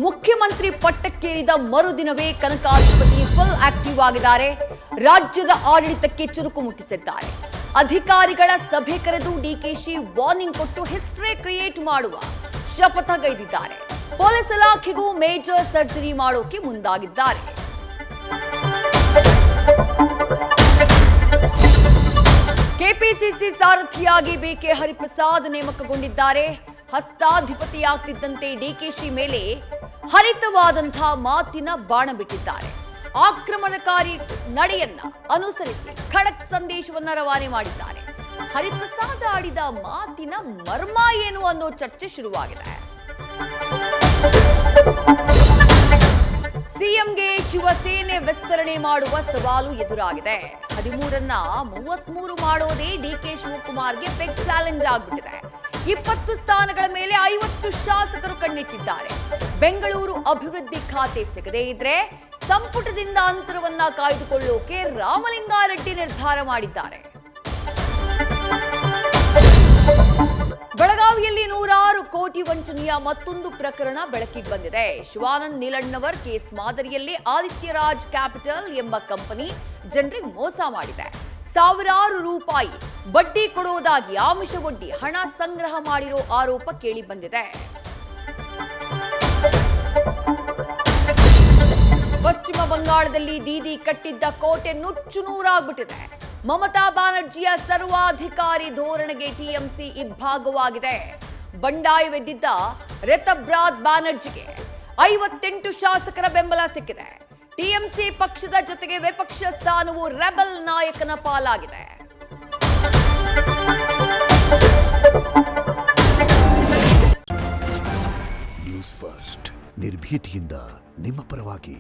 ಮುಖ್ಯಮಂತ್ರಿ ಪಟ್ಟಕ್ಕೇರಿದ ಮರುದಿನವೇ ಕನಕಾಧಿಪತಿ full active ಆಗಿದ್ದಾರೆ. ರಾಜ್ಯದ ಆಡಳಿತಕ್ಕೆ ಚುರುಕು ಮುಟ್ಟಿಸಿದ್ದಾರೆ. ಅಧಿಕಾರಿಗಳ ಸಭೆ ಕರೆದು ಡಿಕೆಶಿ ವಾರ್ನಿಂಗ್ ಕೊಟ್ಟು ಹಿಸ್ಟ್ರಿ ಕ್ರಿಯೇಟ್ ಮಾಡುವ ಶಪಥಗೈದಿದ್ದಾರೆ. ಪೊಲೀಸ್ ಇಲಾಖೆಗೂ ಮೇಜರ್ ಸರ್ಜರಿ ಮಾಡೋಕೆ ಮುಂದಾಗಿದ್ದಾರೆ. ಕೆಪಿಸಿಸಿ ಸಾರಥಿಯಾಗಿ ಬಿಕೆ ಹರಿಪ್ರಸಾದ್ ನೇಮಕಗೊಂಡಿದ್ದಾರೆ. ಹಸ್ತಾಧಿಪತಿಯಾಗ್ತಿದ್ದಂತೆ ಡಿಕೆಶಿ ಮೇಲೆ ಹರಿತವಾದಂತಹ ಮಾತಿನ ಬಾಣ ಬಿಟ್ಟಿದ್ದಾರೆ. ಆಕ್ರಮಣಕಾರಿ ನಡೆಯನ್ನ ಅನುಸರಿಸಿ ಖಡಕ್ ಸಂದೇಶವನ್ನ ರವಾನೆ ಮಾಡಿದ್ದಾರೆ. ಹರಿಪ್ರಸಾದ್ ಆಡಿದ ಮಾತಿನ ಮರ್ಮ ಏನು ಅನ್ನೋ ಚರ್ಚೆ ಶುರುವಾಗಿದೆ. ಸಿಎಂಗೆ ಶಿವಸೇನೆ ವಿಸ್ತರಣೆ ಮಾಡುವ ಸವಾಲು ಎದುರಾಗಿದೆ. 13 33 ಮಾಡೋದೇ ಡಿಕೆ ಶಿವಕುಮಾರ್ಗೆ ಬಿಗ್ ಚಾಲೆಂಜ್ ಆಗ್ಬಿಟ್ಟಿದೆ. 20 ಸ್ಥಾನಗಳ ಮೇಲೆ 50 ಶಾಸಕರು ಕಣ್ಣಿಟ್ಟಿದ್ದಾರೆ. ಬೆಂಗಳೂರು ಅಭಿವೃದ್ಧಿ ಖಾತೆ ಸಿಗದೇ ಇದ್ರೆ ಸಂಪುಟದಿಂದ ಅಂತರವನ್ನ ಕಾಯ್ದುಕೊಳ್ಳೋಕೆ ರಾಮಲಿಂಗಾರೆಡ್ಡಿ ನಿರ್ಧಾರ ಮಾಡಿದ್ದಾರೆ. ಬೆಳಗಾವಿಯಲ್ಲಿ 106 ಕೋಟಿ ವಂಚನೆಯ ಮತ್ತೊಂದು ಪ್ರಕರಣ ಬೆಳಕಿಗೆ ಬಂದಿದೆ. ಶಿವಾನಂದ್ ನೀಲಣ್ಣವರ್ ಕೇಸ್ ಮಾದರಿಯಲ್ಲಿ ಆದಿತ್ಯರಾಜ್ ಕ್ಯಾಪಿಟಲ್ ಎಂಬ ಕಂಪನಿ ಜನರಿಗೆ ಮೋಸ ಮಾಡಿದೆ. ಸಾವಿರಾರು ರೂಪಾಯಿ ಬಡ್ಡಿ ಕೊಡೋದಾಗಿ ಆಮಿಷವೊಡ್ಡಿ ಹಣ ಸಂಗ್ರಹ ಮಾಡಿರೋ ಆರೋಪ ಕೇಳಿ ಬಂದಿದೆ. ಪಶ್ಚಿಮ ಬಂಗಾಳದಲ್ಲಿ ದೀದಿ ಕಟ್ಟಿದ್ದ ಕೋಟೆ ನುಚ್ಚು ನೂರಾಗ್ಬಿಟ್ಟಿದೆ. ಮಮತಾ ಬ್ಯಾನರ್ಜಿಯ ಸರ್ವಾಧಿಕಾರಿ ಧೋರಣೆಗೆ ಟಿಎಂಸಿ ಇಬ್ಭಾಗವಾಗಿದೆ. ಬಂಡಾಯವೆದ್ದಿದ್ದ ರಿತಬ್ರಾತ್ ಬ್ಯಾನರ್ಜಿಗೆ 58 ಶಾಸಕರ ಬೆಂಬಲ ಸಿಕ್ಕಿದೆ. ಟಿಎಂಸಿ ಪಕ್ಷದ ಜೊತೆಗೆ ವಿಪಕ್ಷ ಸ್ಥಾನವು ರೆಬಲ್ ನಾಯಕನ ಪಾಲಾಗಿದೆ. ನ್ಯೂಸ್ ಫಸ್ಟ್ ನಿರ್ಭೀತಿಯಿಂದ ನಿಮ್ಮ ಪರವಾಗಿ.